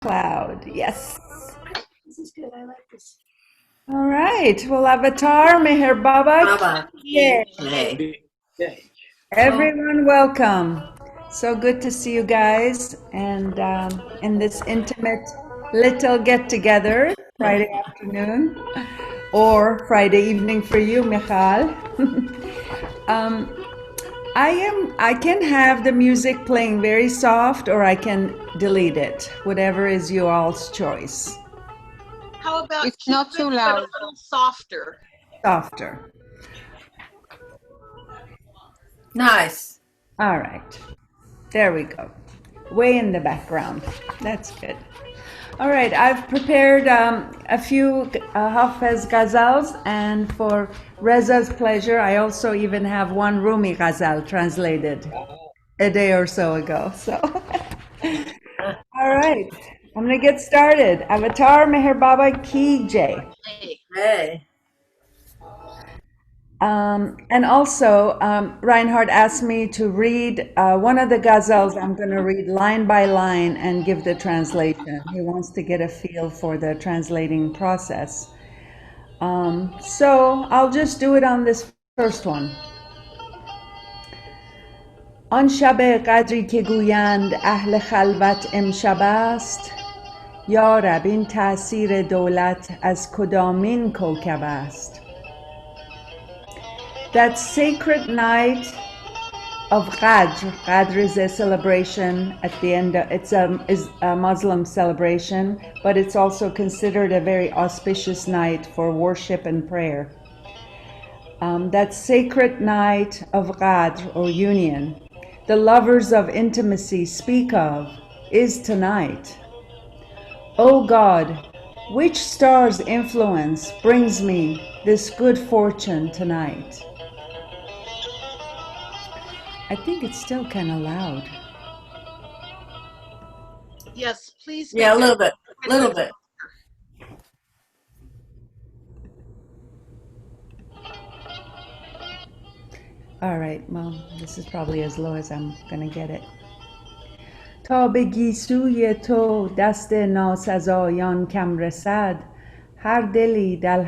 Cloud. Yes. This is good. I like this. All right. Well, Avatar, Meher Baba. Baba. Yeah. Hey. Everyone, welcome. So good to see you guys and in this intimate little get together Friday afternoon or Friday evening for you, Michal. um, I can have the music playing very soft or I can delete it, whatever is you all's choice. How about It's not too loud. a little softer? Softer. Nice. All right. There we go. Way in the background. That's good. All right, I've prepared a few Hafez ghazals, and for Reza's pleasure, I also even have one Rumi ghazal translated a day or so ago. So, all right, I'm gonna get started. Avatar Meher Baba Ki Jai. Hey. And also, Reinhard asked me to read one of the ghazals. I'm going to read line by line and give the translation. He wants to get a feel for the translating process. So I'll just do it on this first one. آن شب قدری که گویند اهل خلوت امشب است یا رب این تأثیر دولت از کدامین کوکب است That sacred night of Qadr. Qadr is a celebration at the end. It's a Muslim celebration, but it's also considered a very auspicious night for worship and prayer. That sacred night of Qadr or union, the lovers of intimacy speak of, is tonight. O God, which star's influence brings me this good fortune tonight? I think it's still kind of loud. Yes, please. Yeah, a little bit. Little bit. All right, well, this is probably as low as I'm gonna get it. تا به گیسوی تو دست ناسزایان کم رسد هر دلی در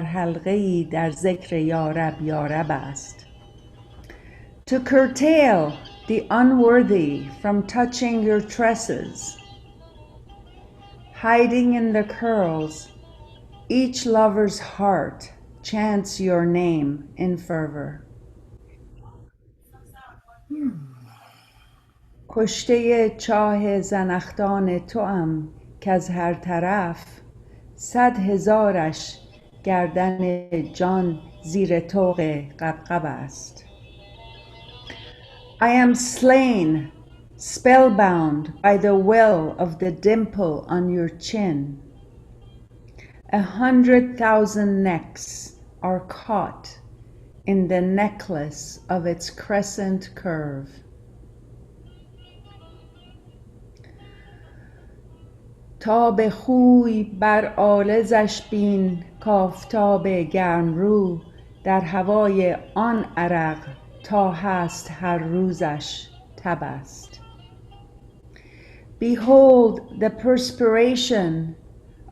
حلقه‌ای در ذکر یارب است. To curtail the unworthy from touching your tresses, hiding in the curls, each lover's heart chants your name in fervor. کشته چاه زنخدان توام کز هر طرف 100,000ش گردن جان زیر طوق غبغب است. I am slain, spellbound by the well of the dimple on your chin. 100,000 necks are caught in the necklace of its crescent curve. تا به خوی بر آلزش بین کافتاب گرم رو در هوای آن عرق تا هست هر روزش تب است. Behold the perspiration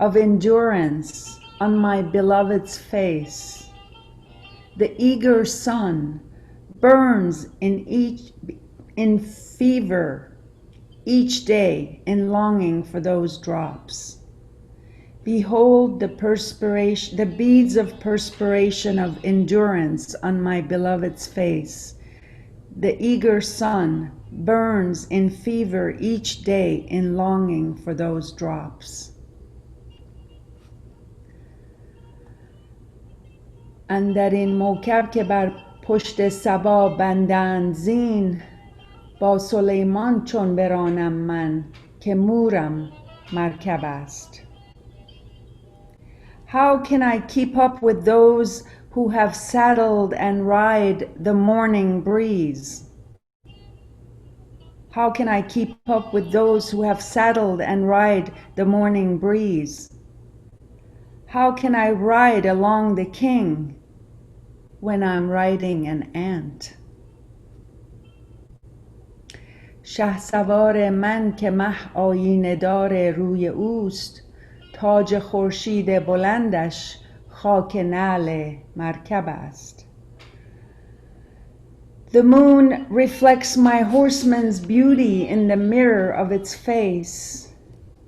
of endurance on my beloved's face. The eager sun burns in fever each day in longing for those drops. Behold the beads of perspiration of endurance on my beloved's face. The eager sun burns in fever each day in longing for those drops. اندر این موکب که بر پشت صبا بندند زین با سلیمان چون برانم من که مورم مرکب است. How can I keep up with those who have saddled and ride the morning breeze? How can I keep up with those who have saddled and ride the morning breeze? How can I ride along the king when I'm riding an ant? شهسوار من که مه آیینه دار روی اوست، تاج خورشید بلندش خاک نعل مرکب است. The moon reflects my horseman's beauty in the mirror of its face,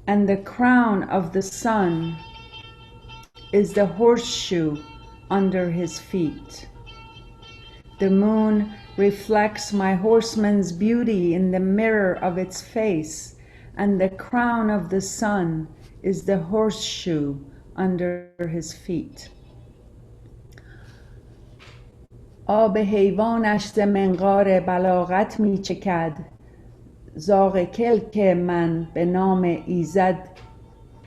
and the crown of the sun is the horseshoe under his feet. The moon reflects my horseman's beauty in the mirror of its face, and the crown of the sun is the horseshoe under his feet. آب حیوانش ز منقار بلاغت می چکد، زاغ کلک من به نام ایزد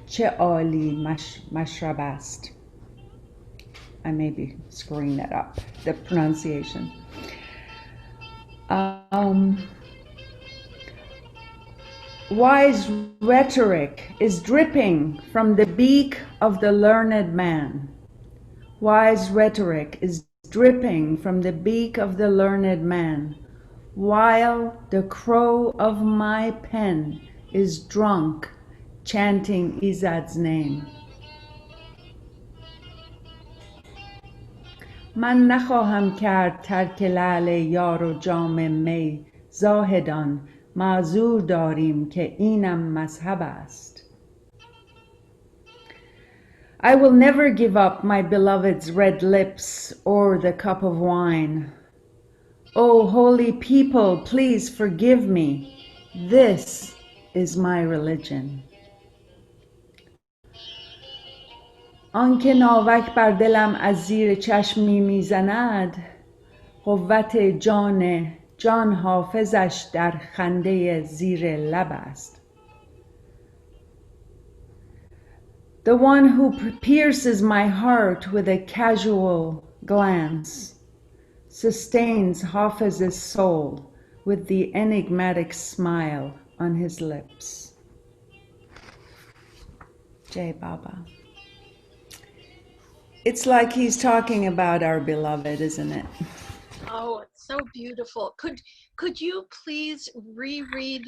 چه عالی مشرب است. I may be screwing that up, the pronunciation. Wise rhetoric is dripping from the beak of the learned man. Wise rhetoric is dripping from the beak of the learned man, while the crow of my pen is drunk, chanting Izad's name. من نخواهم کرد ترک لعل یار و جام می، زاهدان معذور داریم که اینم مذهب است. I will never give up my beloved's red lips or the cup of wine. Oh, holy people, please forgive me. This is my religion. آنکه ناوک بر دلم از زیر چشمی میزند، قوت جان حافظش در خنده زیر لب است. The one who pierces my heart with a casual glance sustains Hafez's soul with the enigmatic smile on his lips. Jai Baba. It's like he's talking about our beloved, isn't it? Oh, it's so beautiful. Could you please reread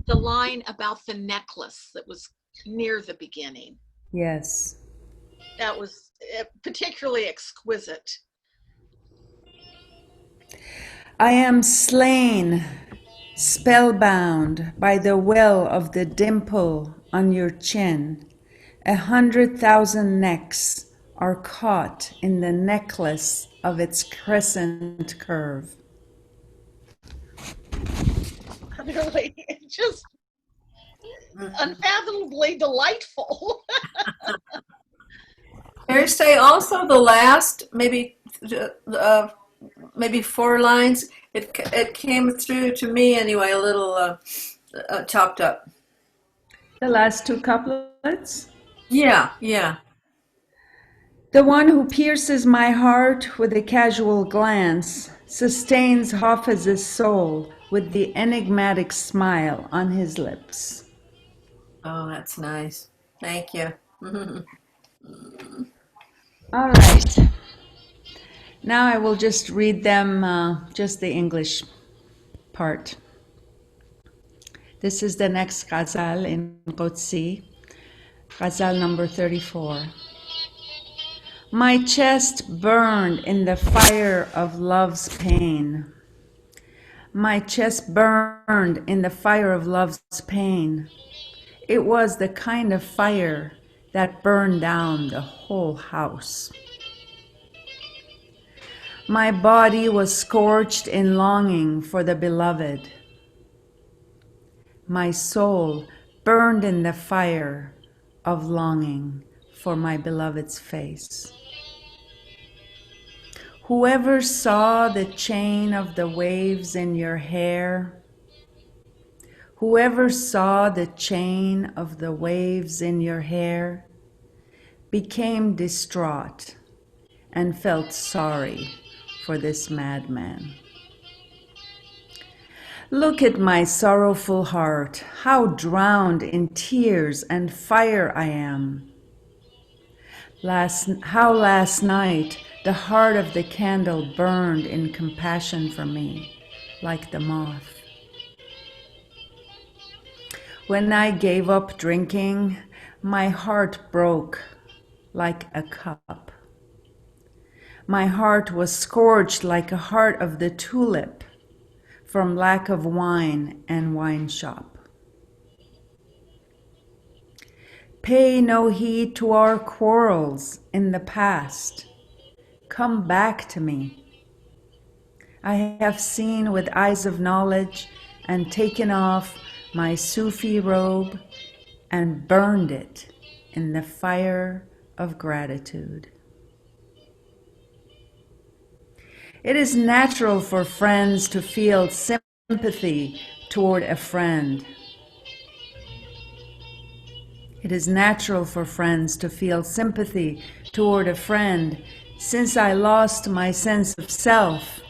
the line about the necklace that was near the beginning? Yes. That was particularly exquisite. I am slain, spellbound by the well of the dimple on your chin. 100,000 necks are caught in the necklace of its crescent curve. Really, it's just unfathomably delightful. Fereshteh, also the last maybe 4 lines. It came through to me anyway, a little chopped up. The last 2 couplets? Yeah. The one who pierces my heart with a casual glance sustains Hafez's soul with the enigmatic smile on his lips. Oh, that's nice. Thank you. All right. Now I will just read them, just the English part. This is the next ghazal in Qudsi, ghazal number 34. My chest burned in the fire of love's pain. My chest burned in the fire of love's pain. It was the kind of fire that burned down the whole house. My body was scorched in longing for the beloved. My soul burned in the fire of longing for my beloved's face. Whoever saw the chain of the waves in your hair, whoever saw the chain of the waves in your hair, became distraught and felt sorry for this madman. Look at my sorrowful heart, how drowned in tears and fire I am. How last night the heart of the candle burned in compassion for me, like the moth. When I gave up drinking, my heart broke like a cup. My heart was scorched like a heart of the tulip from lack of wine and wine shop. Pay no heed to our quarrels in the past. Come back to me. I have seen with eyes of knowledge and taken off my Sufi robe and burned it in the fire of gratitude. It is natural for friends to feel sympathy toward a friend. It is natural for friends to feel sympathy toward a friend. Since I lost my sense of self,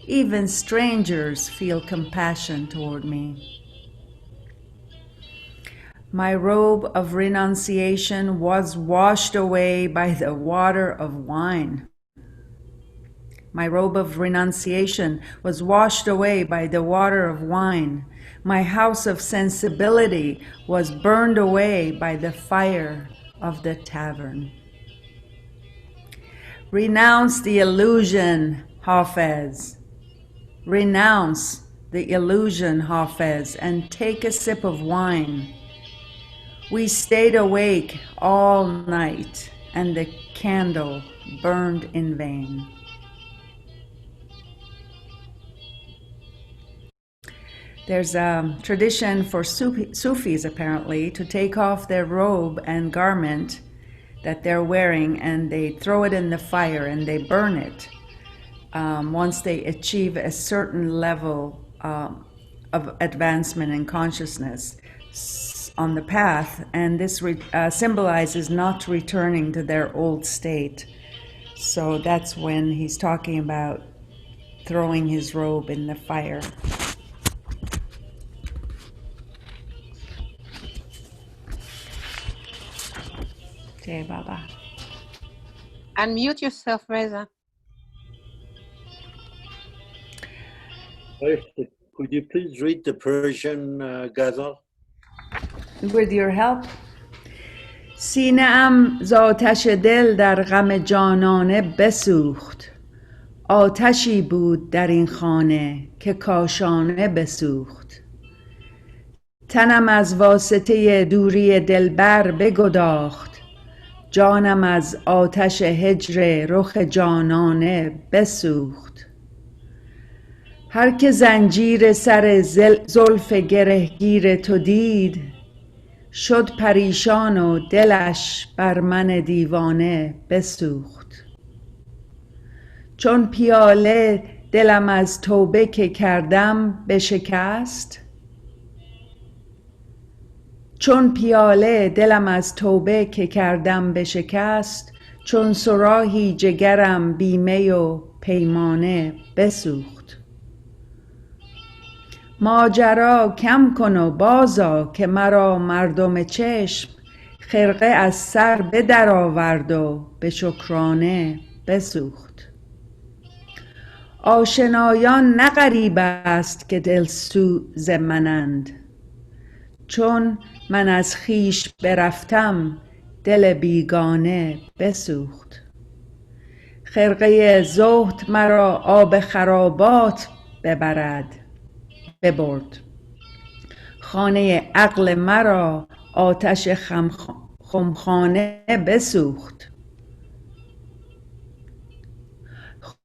even strangers feel compassion toward me. My robe of renunciation was washed away by the water of wine. My robe of renunciation was washed away by the water of wine. My house of sensibility was burned away by the fire of the tavern. Renounce the illusion, Hafez. Renounce the illusion, Hafez, and take a sip of wine. We stayed awake all night, and the candle burned in vain. There's a tradition for Sufis, apparently, to take off their robe and garment that they're wearing, and they throw it in the fire and they burn it once they achieve a certain level of advancement in consciousness on the path. And this symbolizes not returning to their old state. So that's when he's talking about throwing his robe in the fire. Jai Baba. Unmute yourself, Reza. Could you please read the Persian ghazal? With your help. سینه‌ام ز آتش دل در غم جانانه بسوخت. آتشی بود در این خانه که کاشانه بسوخت. تنم از واسطه دوری دلبر بگداخت. جانم از آتش هجر رخ جانانه بسوخت. هر که زنجیر سر زلف گرهگیر تو دید، شد پریشان و دلش بر من دیوانه بسوخت. چون پیاله دلم از توبه که کردم بشکست. چون پیاله دلم از توبه که کردم بشکست. چون صراحی جگرم بی می و پیمانه بسوخت. ماجرا کم کن و بازآ که مرا مردم چشم خرقه از سر بدر آورد و به شکرانه بسوخت. آشنایان نه غریب است که دلسوز منند. چون من از خویش برفتم دل بیگانه بسوخت. خرقه زهد مرا آب خرابات ببرد. خانه عقل مرا آتش خمخانه بسوخت.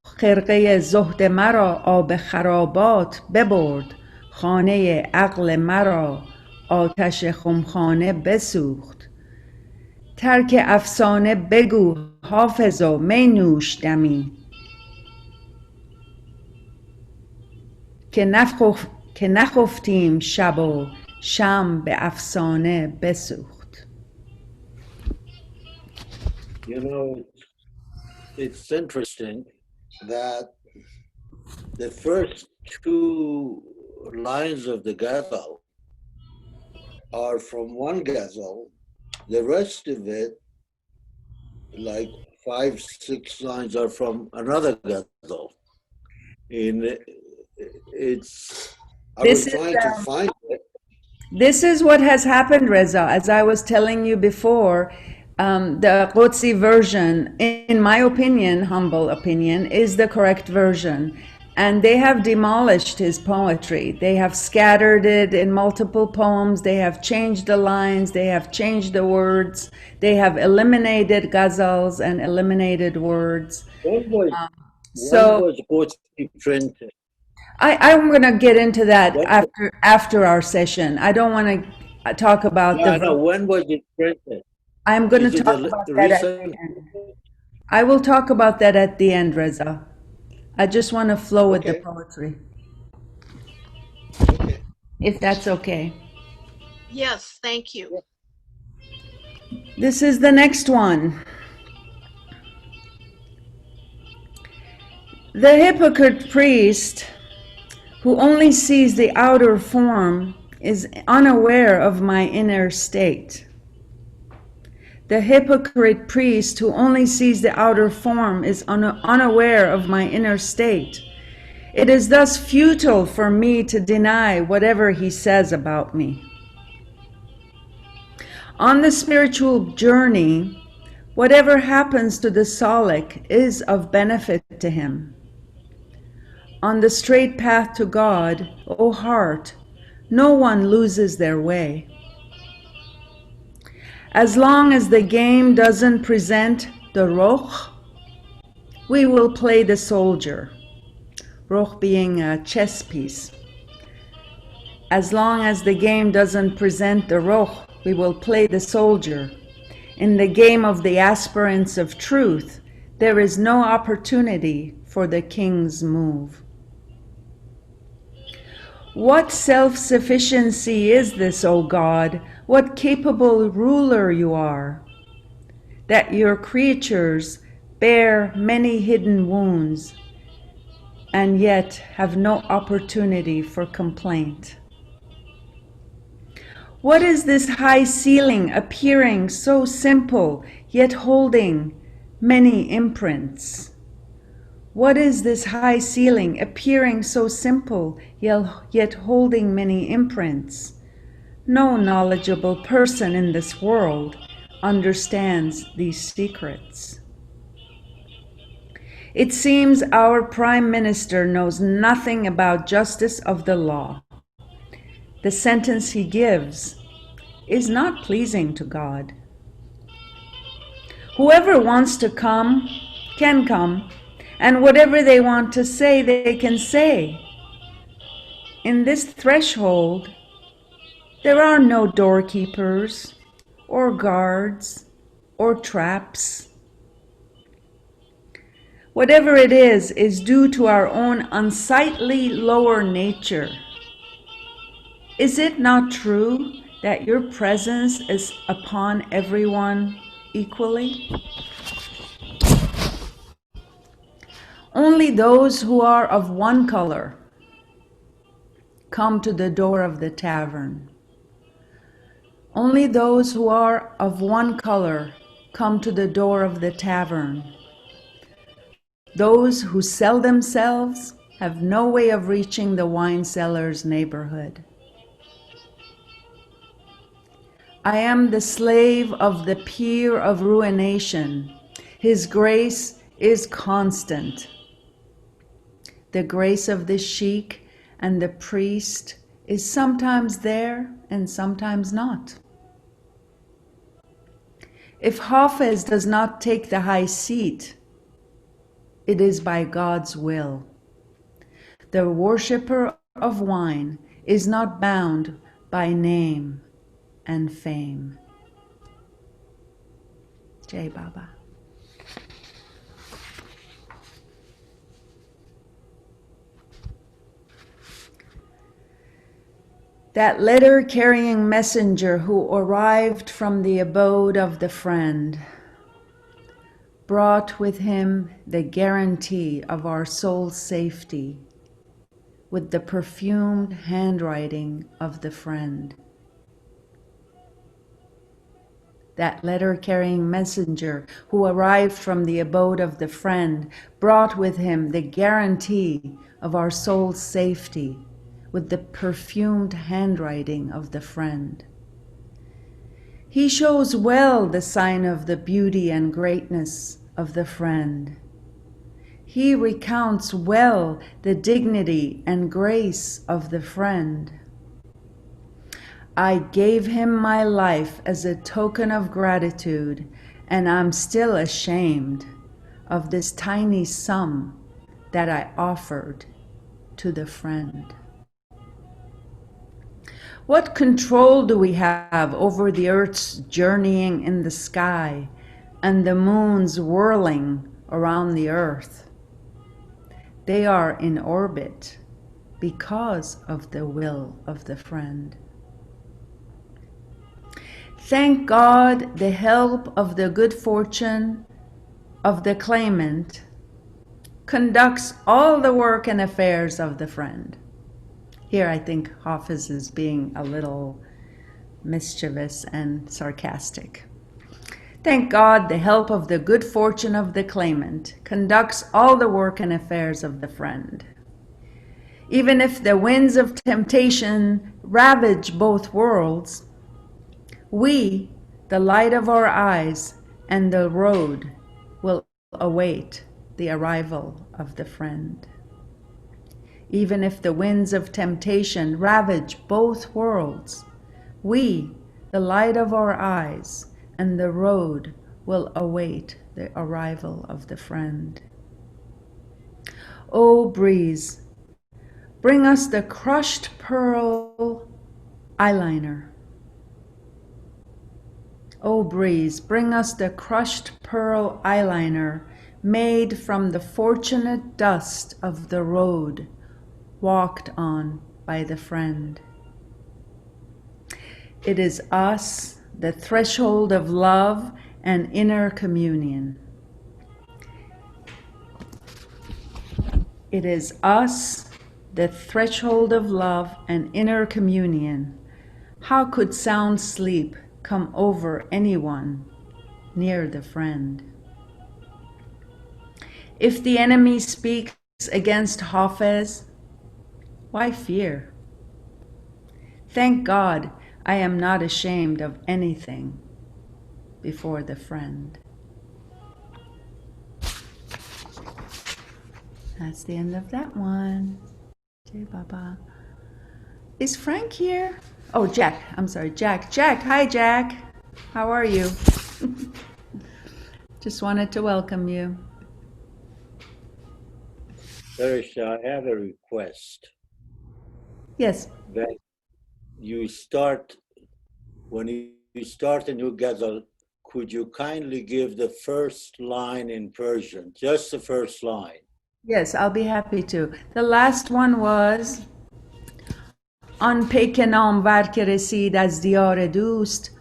خرقه زهد مرا آب خرابات ببرد. خانه عقل مرا آتش خمخانه بسوخت. ترک افسانه بگو حافظا می نوش دمی. که نخفتیم شب و شمع به افسانه بسوخت. You know, it's interesting that the first two lines of the ghazal are from one ghazal. The rest of it, like 5-6 lines, are from another ghazal. I was trying to find it. This is what has happened, Reza. As I was telling you before, the Qudsi version, in my opinion, humble opinion, is the correct version. And they have demolished his poetry. They have scattered it in multiple poems. They have changed the lines. They have changed the words. They have eliminated ghazals and eliminated words. When was, So when was Qudsi printed? I'm going to get into that What- after our session. I don't want to talk about No, the. when was it printed? I'm going Is to it talk a about that at the recent? end. I will talk about that at the end, Reza. I just want to flow with the Okay. poetry, Okay. if that's okay. Yes, thank you. This is the next one. The hypocrite priest who only sees the outer form is unaware of my inner state. The hypocrite priest who only sees the outer form is unaware of my inner state. It is thus futile for me to deny whatever he says about me. On the spiritual journey, whatever happens to the Salik is of benefit to him. On the straight path to God, O heart, no one loses their way. As long as the game doesn't present the roch, we will play the soldier. Roch being a chess piece. As long as the game doesn't present the roch, we will play the soldier. In the game of the aspirants of truth, there is no opportunity for the king's move. What self-sufficiency is this, O God? What capable ruler you are, that your creatures bear many hidden wounds and yet have no opportunity for complaint. What is this high ceiling appearing so simple, yet holding many imprints? What is this high ceiling appearing so simple, yet holding many imprints? No knowledgeable person in this world understands these secrets. It seems our Prime Minister knows nothing about justice of the law. The sentence he gives is not pleasing to God. Whoever wants to come can come, and whatever they want to say, they can say. In this threshold, there are no doorkeepers, or guards, or traps. Whatever it is due to our own unsightly lower nature. Is it not true that your presence is upon everyone equally? Only those who are of one color come to the door of the tavern. Only those who are of one color come to the door of the tavern. Those who sell themselves have no way of reaching the wine seller's neighborhood. I am the slave of the peer of ruination. His grace is constant. The grace of the sheikh and the priest is sometimes there and sometimes not. If Hafez does not take the high seat, it is by God's will. The worshipper of wine is not bound by name and fame. Jai Baba. That letter-carrying messenger who arrived from the abode of the friend brought with him the guarantee of our soul's safety with the perfumed handwriting of the friend. That letter-carrying messenger who arrived from the abode of the friend brought with him the guarantee of our soul's safety with the perfumed handwriting of the friend. He shows well the sign of the beauty and greatness of the friend. He recounts well the dignity and grace of the friend. I gave him my life as a token of gratitude, and I'm still ashamed of this tiny sum that I offered to the friend. What control do we have over the earth's journeying in the sky and the moons whirling around the earth? They are in orbit because of the will of the friend. Thank God, the help of the good fortune of the claimant conducts all the work and affairs of the friend. Here I think Hafez is being a little mischievous and sarcastic. Thank God, the help of the good fortune of the claimant conducts all the work and affairs of the friend. Even if the winds of temptation ravage both worlds, we, the light of our eyes and the road, will await the arrival of the friend. Even if the winds of temptation ravage both worlds, we, the light of our eyes and the road, will await the arrival of the friend. O breeze, bring us the crushed pearl eyeliner. O breeze, bring us the crushed pearl eyeliner made from the fortunate dust of the road walked on by the friend. It is us, the threshold of love and inner communion. It is us, the threshold of love and inner communion. How could sound sleep come over anyone near the friend? If the enemy speaks against Hafez, why fear? Thank God I am not ashamed of anything before the friend. That's the end of that one. Jai Baba. Is Frank here? Oh, Jack. I'm sorry, Jack. Jack, hi Jack. How are you? Just wanted to welcome you. Fereshteh, I have a request Yes. that you start, when you start a new ghazal, could you kindly give the first line in Persian, just the first line? Yes, I'll be happy to. The last one was آن پیک نامور که رسید از دیار دوست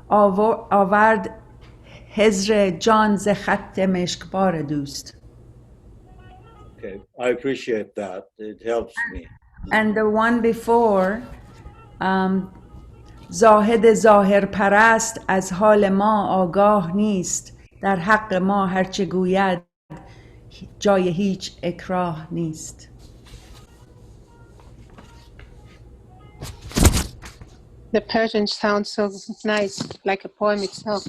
آورد حزر جان ز خط مشکبار دوست. Okay, I appreciate that. It helps me. And the one before, زاهد ظاهر پرست از حال ما آگاه نیست، در حق ما هرچه گوید جای هیچ اکراه نیست. The Persian sounds so nice, like a poem itself.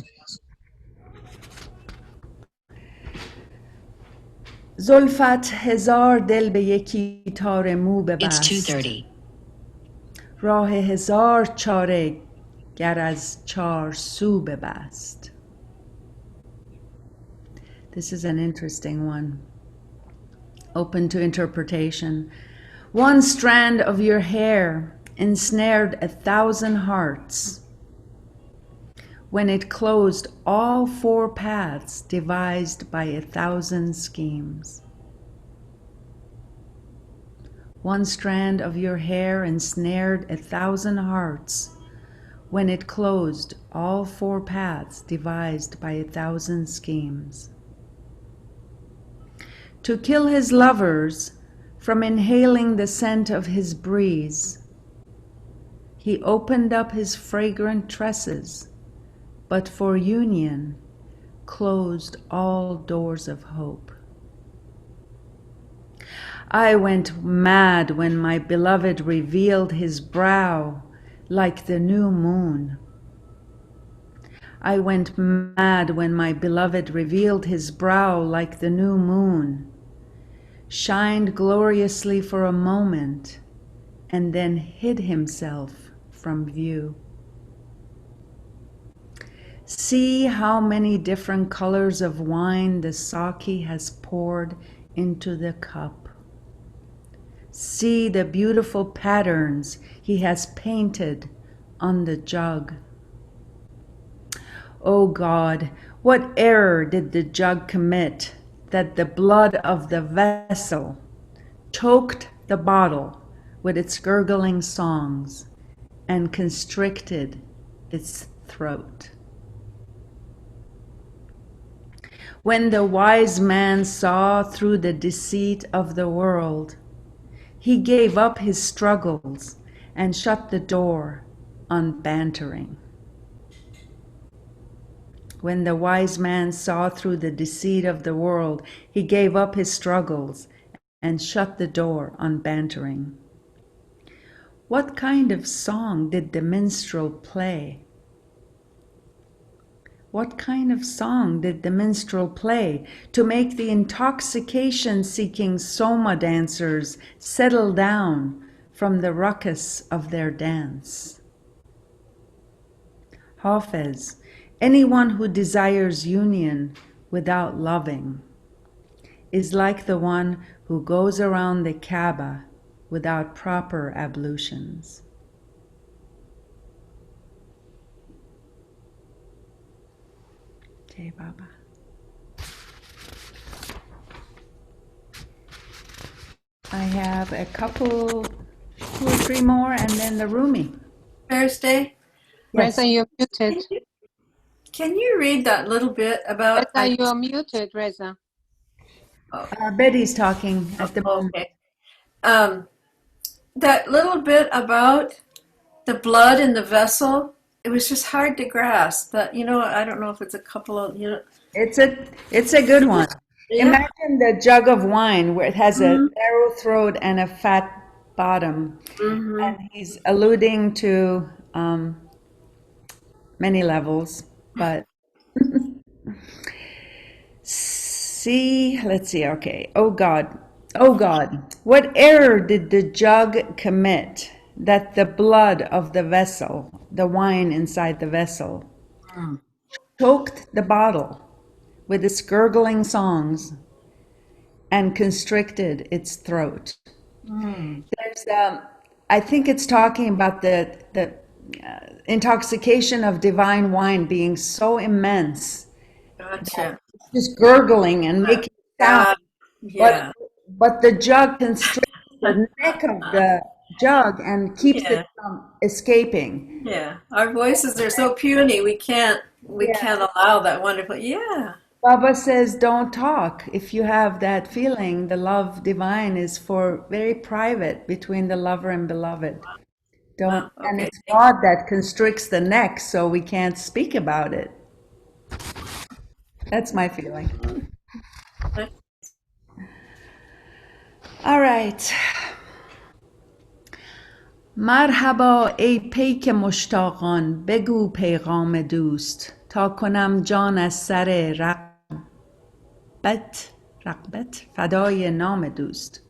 زلفت هزار دل به یکی تار مو ببست، راه هزار چاره گر از چار سو ببست. This is an interesting one, open to interpretation. One strand of your hair ensnared 1,000 hearts. When it closed all 4 paths devised by 1,000 schemes. One strand of your hair ensnared 1,000 hearts, when it closed all 4 paths devised by 1,000 schemes. To kill his lovers from inhaling the scent of his breeze, he opened up his fragrant tresses, but for union closed all doors of hope. I went mad when my beloved revealed his brow like the new moon. I went mad when my beloved revealed his brow like the new moon, shined gloriously for a moment, and then hid himself from view. See how many different colors of wine the Saki has poured into the cup. See the beautiful patterns he has painted on the jug. O God, what error did the jug commit that the blood of the vessel choked the bottle with its gurgling songs and constricted its throat? When the wise man saw through the deceit of the world, he gave up his struggles and shut the door on bantering. When the wise man saw through the deceit of the world, he gave up his struggles and shut the door on bantering. What kind of song did the minstrel play? What kind of song did the minstrel play to make the intoxication-seeking Soma dancers settle down from the ruckus of their dance? Hafez, anyone who desires union without loving is like the one who goes around the Kaaba without proper ablutions. Okay, Baba. I have a couple, 2 or 3 more, and then the Rumi. Fereshteh, Reza, you're muted. can you read that little bit about? Reza, you're muted, Reza. Betty's talking at the moment. Okay. That little bit about the blood in the vessel, it was just hard to grasp. That, I don't know if it's a couple of, It's a good one. Yeah. Imagine the jug of wine where it has a narrow throat and a fat bottom. And he's alluding to many levels, but let's see, okay. Oh God, what error did the jug commit that the blood of the vessel, the wine inside the vessel, choked the bottle with its gurgling songs and constricted its throat? There's, I think it's talking about the intoxication of divine wine being so immense, Gotcha. just gurgling and making sound. Yeah. But the jug constricts the neck of the jug and keeps it from escaping. Yeah. Our voices are so puny. We can't allow that wonderful. Yeah. Baba says, don't talk. If you have that feeling, the love divine is for very private between the lover and beloved. Don't, and it's God that constricts the neck, so we can't speak about it. That's my feeling. All right. مرحبا ای پیک مشتاقان، بگو پیغام دوست تا کنم جان از سر رغبت فدای نام دوست.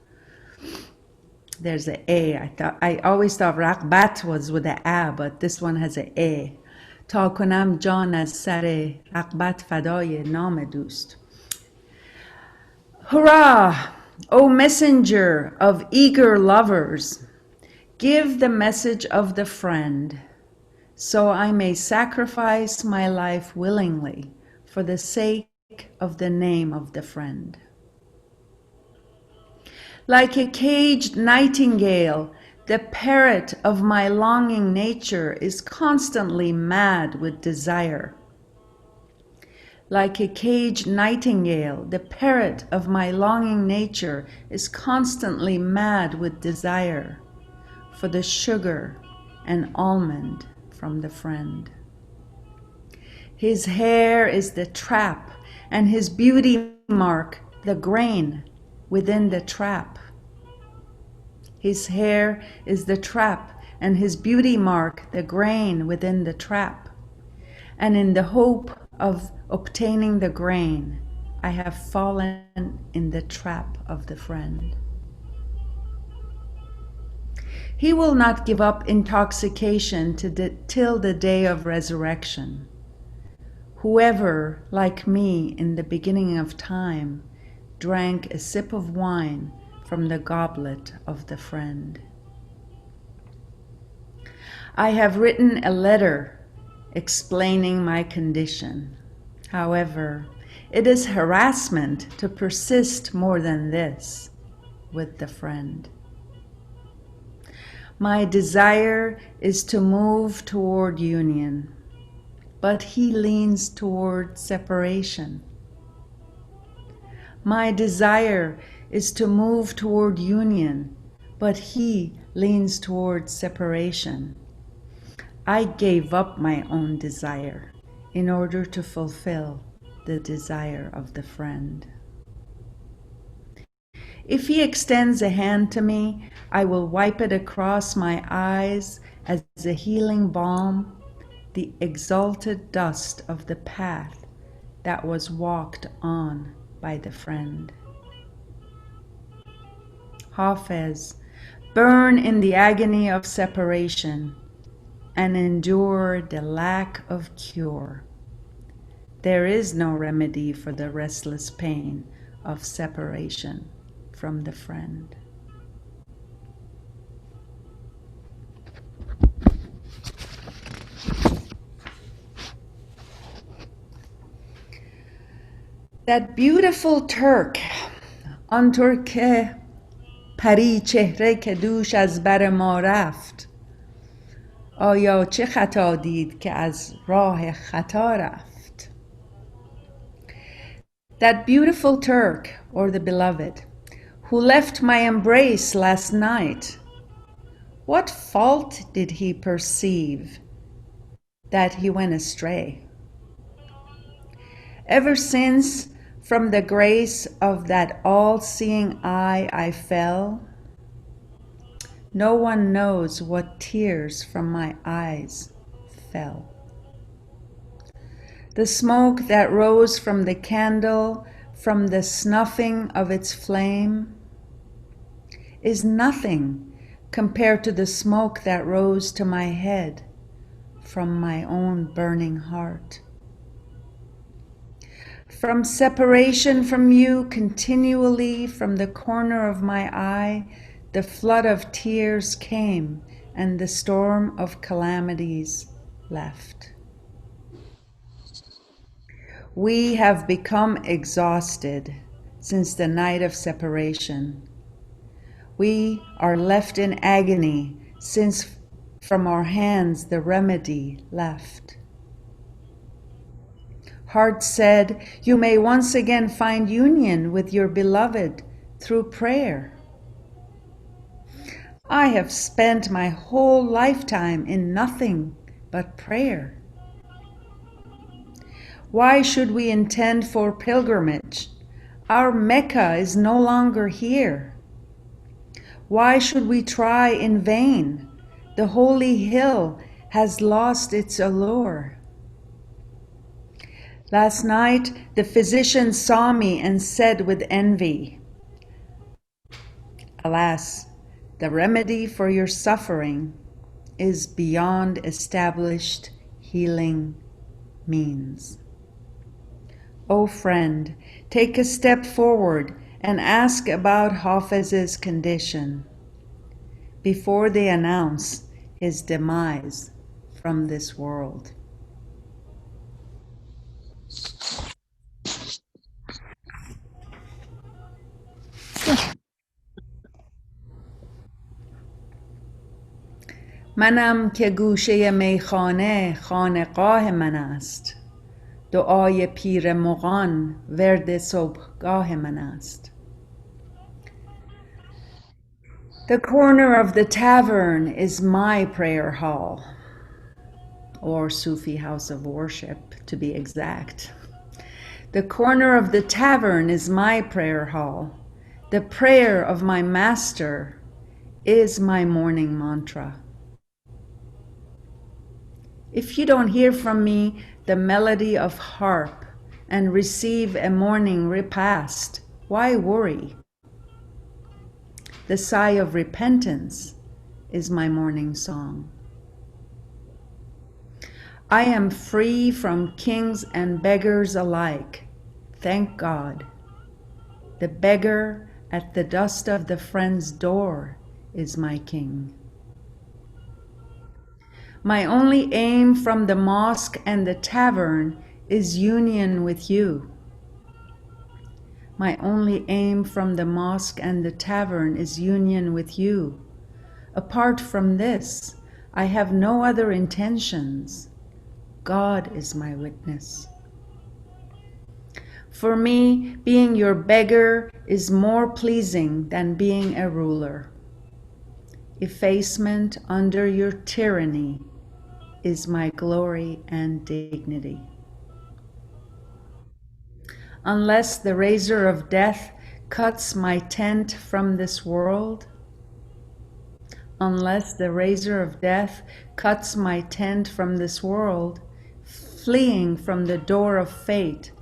There's a A. I always thought رغبت was with a A, but this one has a A. تا کنم جان از سر رغبت فدای نام دوست. Hurrah! O messenger of eager lovers, give the message of the friend, so I may sacrifice my life willingly for the sake of the name of the friend. Like a caged nightingale, the parrot of my longing nature is constantly mad with desire. Like a caged nightingale, the parrot of my longing nature is constantly mad with desire for the sugar and almond from the friend. His hair is the trap, and his beauty mark the grain within the trap. His hair is the trap, and his beauty mark the grain within the trap. And in the hope of obtaining the grain, I have fallen in the trap of the friend. He will not give up intoxication till the day of resurrection. Whoever, like me in the beginning of time, drank a sip of wine from the goblet of the friend. I have written a letter explaining my condition. However, it is harassment to persist more than this with the friend. My desire is to move toward union, but he leans toward separation. My desire is to move toward union, but he leans toward separation. I gave up my own desire in order to fulfill the desire of the friend. If he extends a hand to me, I will wipe it across my eyes as a healing balm, the exalted dust of the path that was walked on by the friend. Hafez, burn in the agony of separation and endure the lack of cure. There is no remedy for the restless pain of separation from the friend. That beautiful Turk, آن ترک پری چهره که دوش از بر ما رفت، آیا چه خطا دید که از راه خطا رفت؟ That beautiful Turk, or the beloved, who left my embrace last night, what fault did he perceive that he went astray? Ever since from the grace of that all-seeing eye I fell, no one knows what tears from my eyes fell. The smoke that rose from the candle, from the snuffing of its flame, is nothing compared to the smoke that rose to my head from my own burning heart. From separation from you continually from the corner of my eye, the flood of tears came and the storm of calamities left. We have become exhausted since the night of separation. We are left in agony since from our hands the remedy left. Heart said, you may once again find union with your beloved through prayer. I have spent my whole lifetime in nothing but prayer. Why should we intend for pilgrimage? Our Mecca is no longer here. Why should we try in vain? The holy hill has lost its allure. Last night, the physician saw me and said with envy, alas, the remedy for your suffering is beyond established healing means. O friend, take a step forward and ask about Hafez's condition before they announce his demise from this world. منم که گوشه میخانه خانقاه من است، دعای پیر مغان ورد صبحگاه من است. The corner of the tavern is my prayer hall, or Sufi house of worship to be exact. The corner of the tavern is my prayer hall. The prayer of my master is my morning mantra. If you don't hear from me the melody of harp and receive a morning repast, why worry? The sigh of repentance is my morning song. I am free from kings and beggars alike, thank God. The beggar at the dust of the friend's door is my king. My only aim from the mosque and the tavern is union with you. My only aim from the mosque and the tavern is union with you. Apart from this, I have no other intentions. God is my witness. For me, being your beggar is more pleasing than being a ruler. Effacement under your tyranny is my glory and dignity. Unless the razor of death cuts my tent from this world, unless the razor of death cuts my tent from this world, fleeing from the door of fate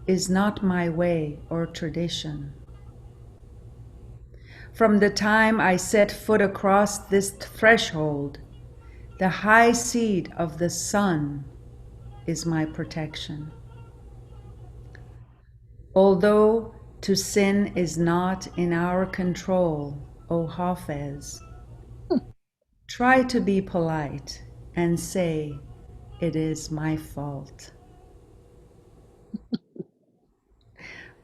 is not my way or tradition. From the time I set foot across this threshold, the high seat of the sun is my protection. Although to sin is not in our control, O Hafez, try to be polite and say, it is my fault.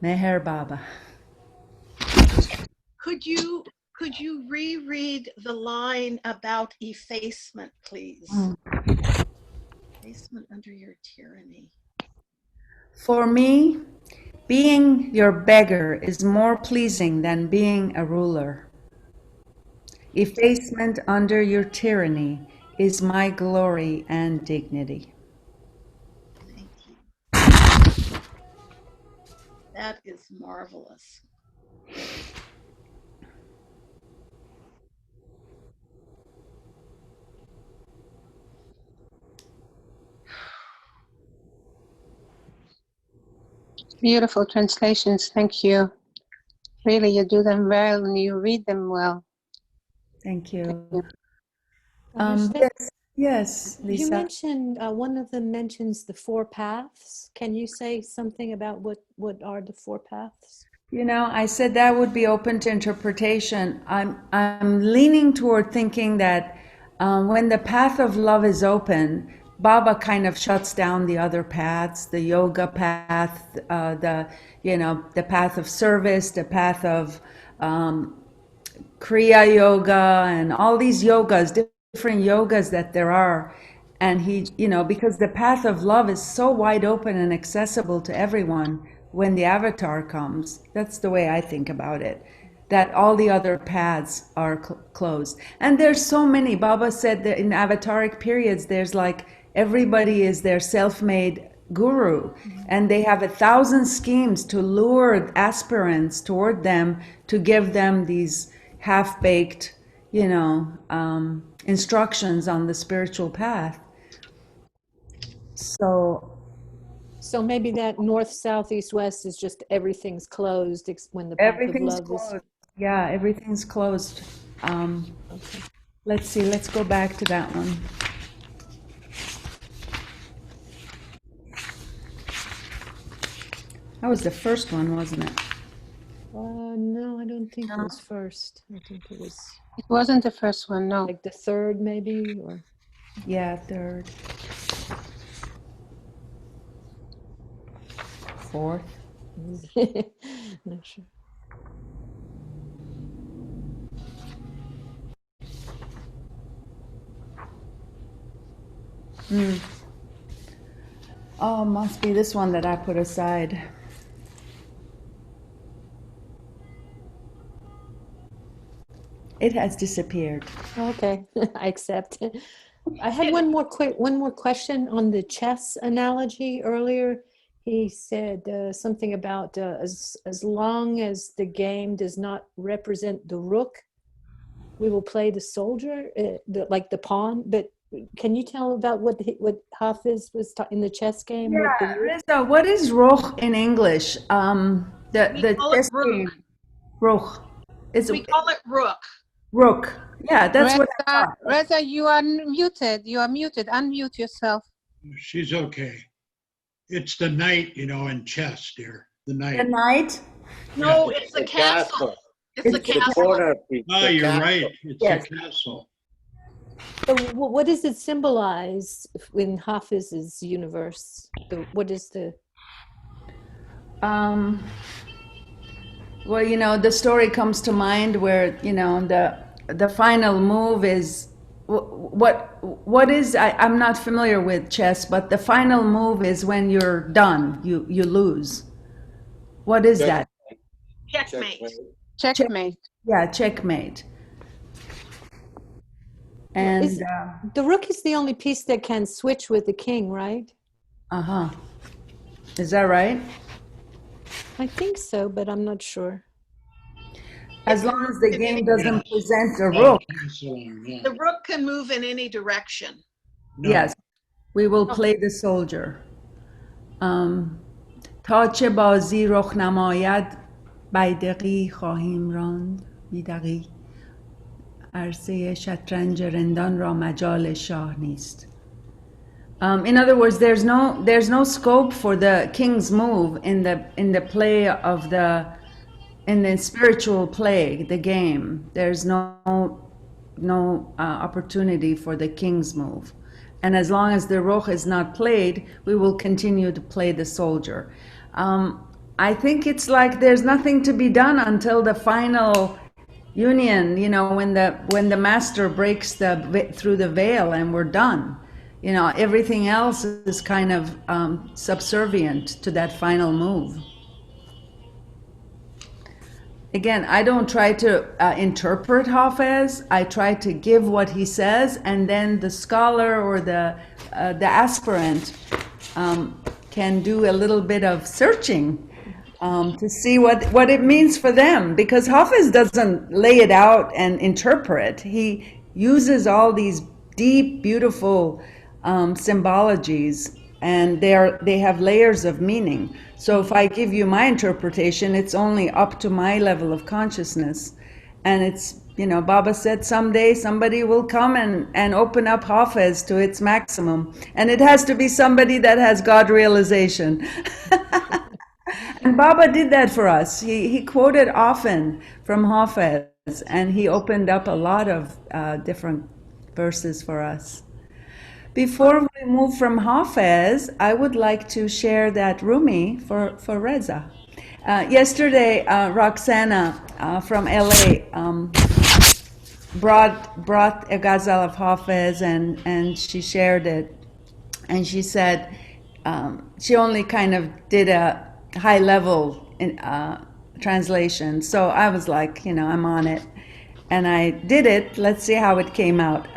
Meher Baba. Could you reread the line about effacement, please? Effacement under your tyranny. For me, being your beggar is more pleasing than being a ruler. Effacement under your tyranny is my glory and dignity. Thank you. That is marvelous. Beautiful translations. Thank you. Really, you do them well and you read them well. Thank you. Fereshteh, Yes, you Lisa. mentioned one of them mentions the four paths. Can you say something about what are the four paths? You know, I said that would be open to interpretation. I'm leaning toward thinking that when the path of love is open, Baba kind of shuts down the other paths, the yoga path, the path of service, the path of Kriya yoga, and all these yogas, different yogas that there are. And he, because the path of love is so wide open and accessible to everyone when the avatar comes. That's the way I think about it, that all the other paths are closed. And there's so many. Baba said that in avataric periods, there's like everybody is their self-made guru, and they have 1,000 schemes to lure aspirants toward them to give them these half-baked, instructions on the spiritual path. So maybe that north, south, east, west is just everything's closed when the path of Everything's love closed. is. Yeah, everything's closed. Okay. Let's see, let's go back to that one. That was the first one, wasn't it? No, I don't think it was first. I think it was It wasn't the first one, no. like the third, maybe, or Yeah, third. Fourth. not sure. Oh, must be this one that I put aside. It has disappeared. Okay, I accept. I had one more question on the chess analogy earlier. He said something about as long as the game does not represent the rook, we will play the soldier, like the pawn. But can you tell about what Hafez was in the chess game? Yeah, What the Reza, what is roch in English? We The call it chess rook. game. Roch. It's We call it rook. rook. Yeah, that's what I Reza, thought. Reza, you are muted. You are muted. Unmute yourself. She's okay. It's the knight, in chess, dear. The The knight. knight. No, It's it's the the castle. castle. It's the It's the The castle. corner piece. Ah, the you're castle. right. It's Yes. a castle. So what does it symbolize in Hafez's universe? What is the Um, well, the story comes to mind where the final move is what is I'm not familiar with chess, but the final move is when you're done, you lose. What is that? Checkmate. Checkmate. Yeah, checkmate. And is the rook is the only piece that can switch with the king, right? uh-huh. Is that right? I think so, but I'm not sure. As long as the game doesn't present a Oh, rook. castle, yeah. The rook can move in any direction. No. Yes, we will play the soldier. تا چه بازی رخ نماید بیدقی خواهیم راند بیدقی عرصه شطرنج رندان را مجال شاه نیست. In other words, there's no scope for the king's move in the play of in the spiritual play, the game. There's no opportunity for the king's move. And as long as the roch is not played, we will continue to play the soldier. I think it's like there's nothing to be done until the final union, when the master breaks through the veil and we're done. Everything else is kind of subservient to that final move. Again, I don't try to interpret Hafez. I try to give what he says, and then the scholar or the aspirant can do a little bit of searching to see what it means for them. Because Hafez doesn't lay it out and interpret. He uses all these deep, beautiful symbologies, and they have layers of meaning. So if I give you my interpretation, it's only up to my level of consciousness. And it's, Baba said someday somebody will come and open up Hafez to its maximum. And it has to be somebody that has God realization. And Baba did that for us. He quoted often from Hafez, and he opened up a lot of different verses for us. Before we move from Hafez, I would like to share that Rumi for Reza. Yesterday, Roxana from LA brought a ghazal of Hafez, and she shared it. And she said she only kind of did a high level translation. So I was like, I'm on it. And I did it. Let's see how it came out.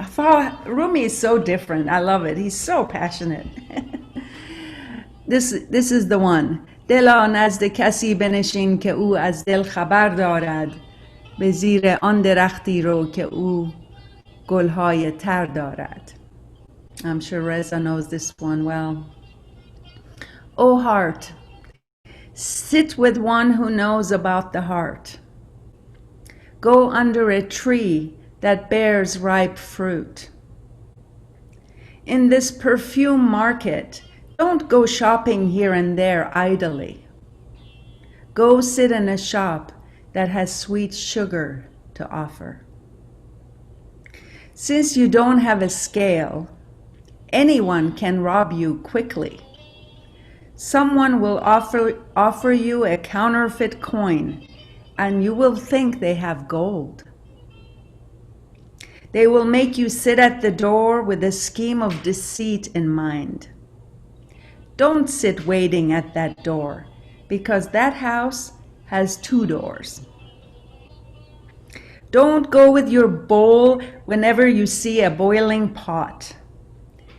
Rumi is so different. I love it. He's so passionate. This is the one. دلا نزد کسی بنشین که او از دل خبر دارد به زیر آن درختی رو که او گلهای تر دارد. I'm sure Reza knows this one well. O heart, sit with one who knows about the heart. Go under a tree that bears ripe fruit. In this perfume market, don't go shopping here and there idly. Go sit in a shop that has sweet sugar to offer. Since you don't have a scale, anyone can rob you quickly. Someone will offer you a counterfeit coin, and you will think they have gold. They will make you sit at the door with a scheme of deceit in mind. Don't sit waiting at that door, because that house has 2 doors. Don't go with your bowl whenever you see a boiling pot,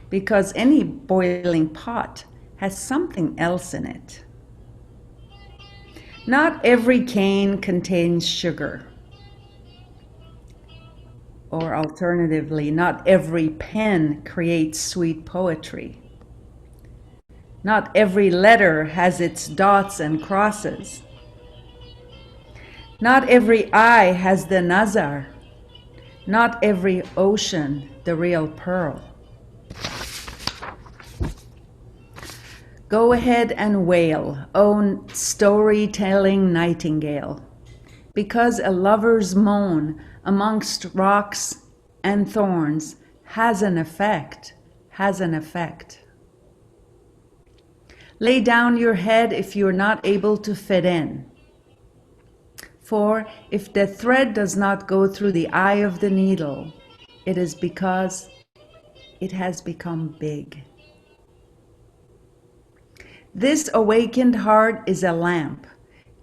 because any boiling pot has something else in it. Not every cane contains sugar. or alternatively, not every pen creates sweet poetry. Not every letter has its dots and crosses. Not every eye has the nazar. Not every ocean the real pearl. Go ahead and wail, O storytelling nightingale, because a lover's moan amongst rocks and thorns has an effect, has an effect. Lay down your head if you're not able to fit in. For if the thread does not go through the eye of the needle, it is because it has become big. This awakened heart is a lamp.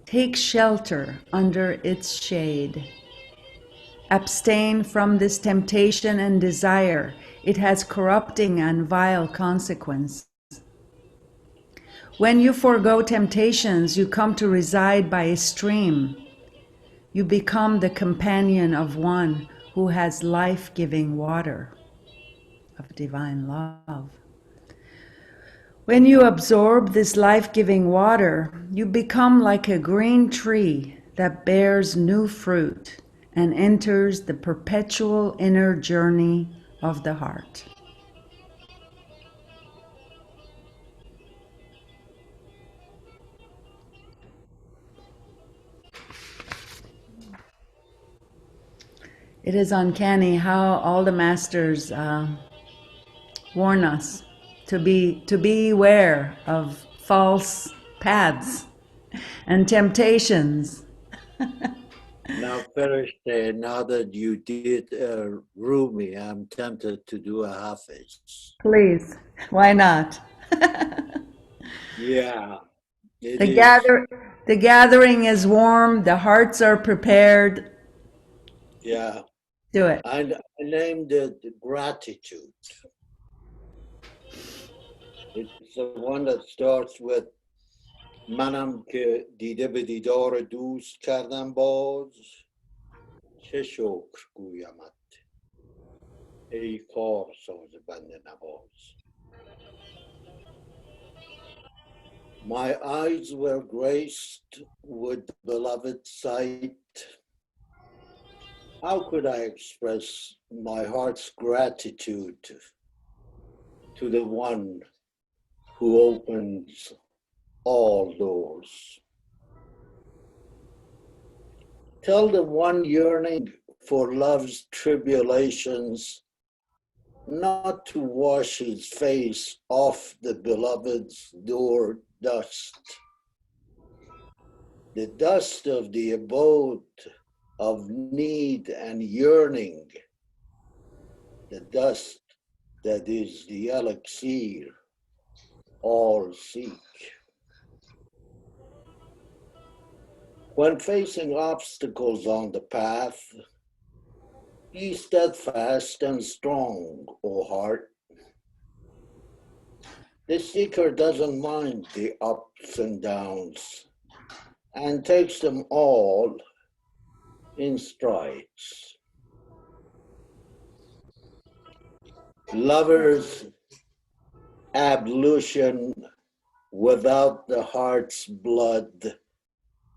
Take shelter under its shade. Abstain from this temptation and desire. It has corrupting and vile consequence. When you forego temptations, you come to reside by a stream. You become the companion of one who has life-giving water of divine love. When you absorb this life-giving water, you become like a green tree that bears new fruit and enters the perpetual inner journey of the heart. It is uncanny how all the masters warn us to beware of false paths and temptations. Now, Fereshteh, now that you did Rumi, I'm tempted to do a Hafez. Please, why not? Yeah, it The is. the gathering is warm, the hearts are prepared. Yeah, Do it. I named it gratitude. It's the one that starts with منم که دیده به دیدار دوست کردم باز چه شکر گویمت ای کار ساز بنده نواز. My eyes were graced with the beloved sight. How could I express my heart's gratitude to the one who opens all doors? Tell the one yearning for love's tribulations not to wash his face off the beloved's door dust, the dust of the abode of need and yearning, the dust that is the elixir all seek. When facing obstacles on the path, be steadfast and strong, O heart. The seeker doesn't mind the ups and downs and takes them all in strides. Lovers' ablution without the heart's blood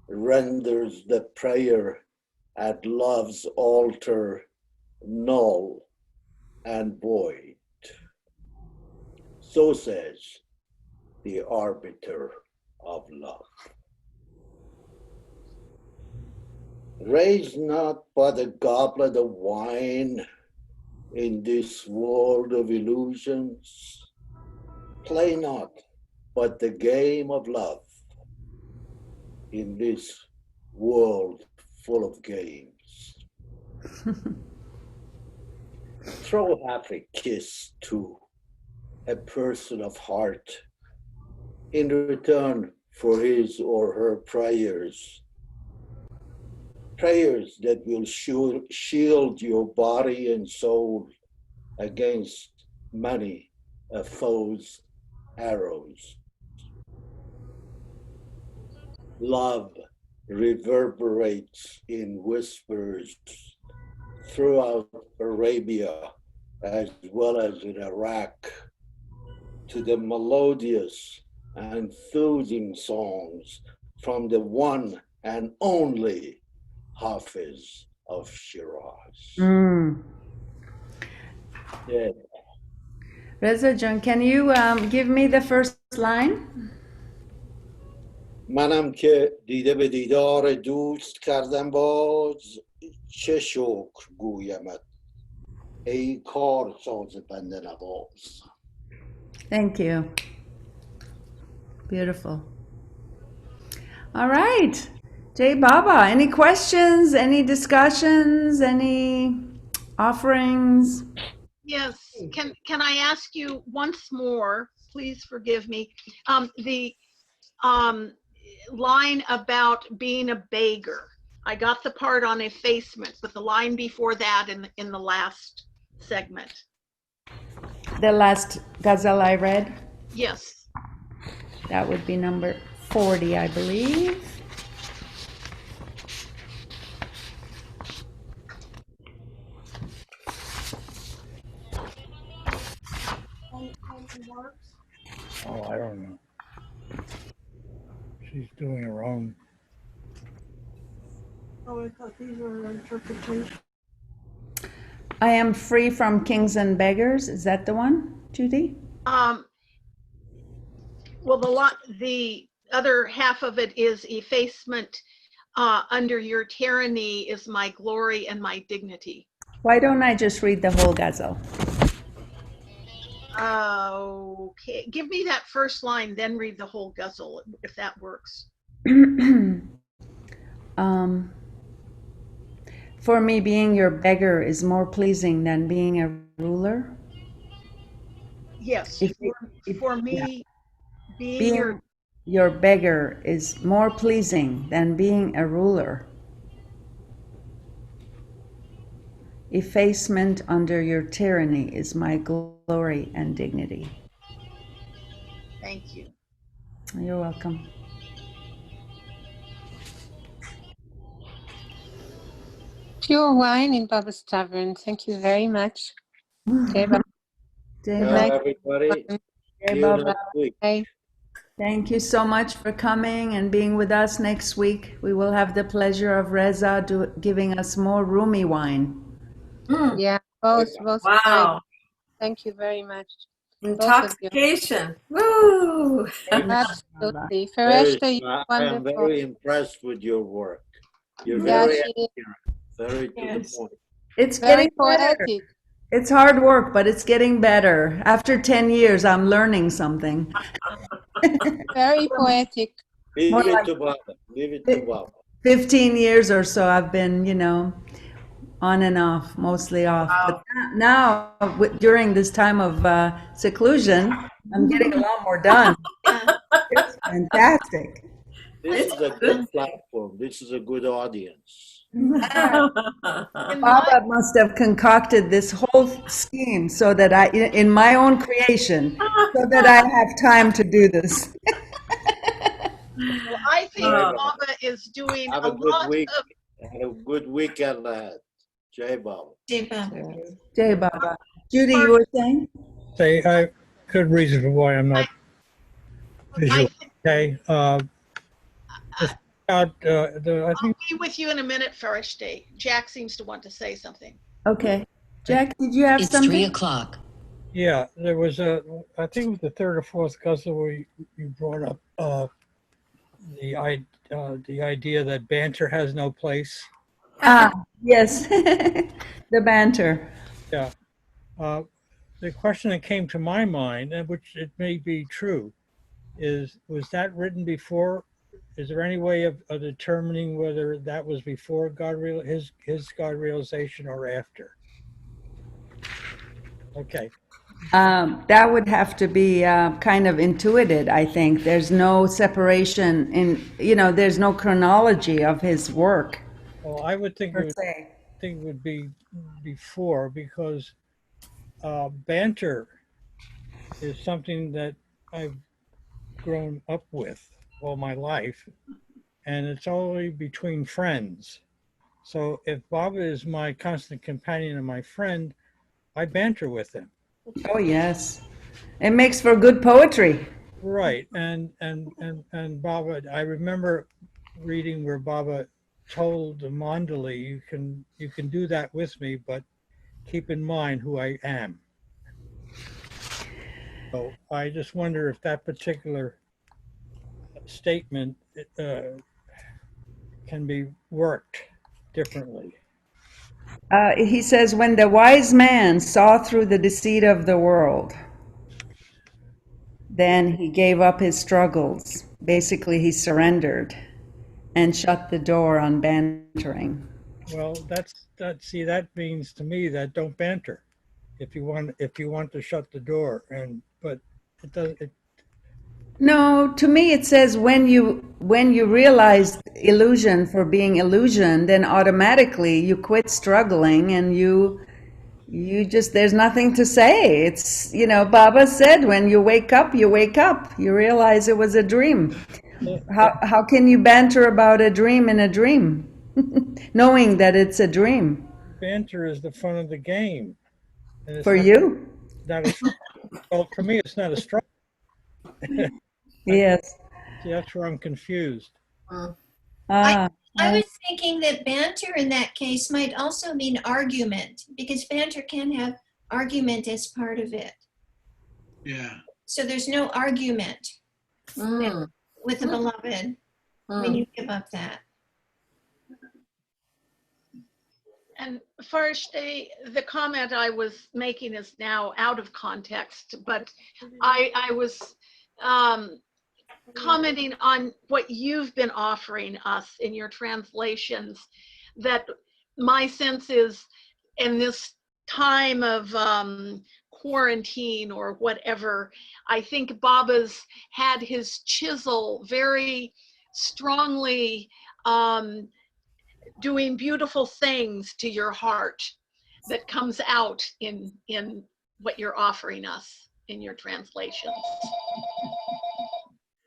renders the prayer at love's altar null and void. So says the arbiter of love. Raise not by the goblet of wine in this world of illusions. Play not but the game of love in this world full of games. Throw half a kiss to a person of heart in return for his or her prayers. Prayers that will shield your body and soul against many a foe's arrows. Love reverberates in whispers throughout Arabia as well as in Iraq to the melodious and soothing songs from the one and only Hafez of Shiraz. Mm. Yeah. Reza John, can you give me the first line? منم که دیده به دیدار دوست کردم باز چه شکر گویمت ای کار ساز بنده نواز. Thank you. Beautiful. All right. Jay Baba, any questions, any discussions, any offerings? Yes, can I ask you once more, please forgive me, the line about being a beggar. I got the part on effacement, but the line before that in the last segment. The last ghazal I read, Yes. that would be number 40, I believe. Oh, I don't know. She's doing her own. Oh, I thought these were interpretations. I am free from kings and beggars. Is that the one, Judy? Well, the other half of it is effacement. Under your tyranny is my glory and my dignity. Why don't I just read the whole ghazal? Okay, give me that first line, then read the whole ghazal, if that works. For me, being your beggar is more pleasing than being a ruler. Yes, If- for me, yeah. being your beggar is more pleasing than being a ruler. Effacement under your tyranny is my glory and dignity. Thank you. You're welcome. Pure wine in Baba's Tavern. Thank you very much. Okay, bye. Jai Good Ciao, night. everybody. Jai See you Baba. next week. Bye. Thank you so much for coming and being with us next week. We will have the pleasure of Reza giving us more Rumi wine. Yeah, both. Wow. Thank you very much. Both of you. Intoxication. Woo! Absolutely. Fereshteh, I am wonderful. very impressed with your work. You're Yeah, very she is very to the Yes. point. It's very getting better. poetic. It's hard work, but it's getting better. After 10 years, I'm learning something. Very poetic. Leave More it like to Baba. Leave it to Baba. 15 years or so, I've been, on and off, mostly off. But now, during this time of seclusion, I'm getting a lot more done. It's fantastic. This is a good platform. This is a good audience. Baba must have concocted this whole scheme so that in my own creation, so that I have time to do this. Well, I think Oh. Baba is doing Have a a good lot week of, and a good weekend ahead. Jai Baba. Jai Baba. Judy, you were saying? Say, I good reason for why I'm not visual. I Okay. Just about I I'll think be with you in a minute, Fereshteh. Jack seems to want to say something. Okay. Jack, did you have It's something? 3 o'clock. yeah, there was I think it was the third or fourth ghazal where you brought up the idea that banter has no place. Yes. The banter. Yeah. The question that came to my mind, and which it may be true, was that written before? Is there any way of determining whether that was before his God realization or after? Okay. That would have to be kind of intuited, I think. There's no separation there's no chronology of his work, Well, I would think per se. it would be before, because banter is something that I've grown up with all my life, and it's only between friends. So if Baba is my constant companion and my friend, I banter with him. Oh, yes. It makes for good poetry. Right. And Baba, I remember reading where Baba told Mandali, you can do that with me, but keep in mind who I am. So I just wonder if that particular statement can be worked differently. He says, when the wise man saw through the deceit of the world, then he gave up his struggles. Basically, he surrendered and shut the door on bantering. Well, see, that means to me that don't banter. If you want to shut the door, but it does it. No, to me it says when you realize illusion for being illusion, then automatically you quit struggling and you just there's nothing to say. It's Baba said when you wake up, you wake up. You realize it was a dream. How can you banter about a dream in a dream? Knowing that it's a dream Banter is the fun of the game, and it's for you. not a well, for me it's not a struggle. Yes. See, that's where I'm confused. Ah, I was thinking that banter in that case might also mean argument, because banter can have argument as part of it. Yeah. So there's no argument with the beloved when you give up that. And Fereshteh, the comment I was making is now out of context, but I was commenting on what you've been offering us in your translations, that my sense is in this time of quarantine or whatever, I think Baba's had his chisel very strongly doing beautiful things to your heart that comes out in what you're offering us in your translations.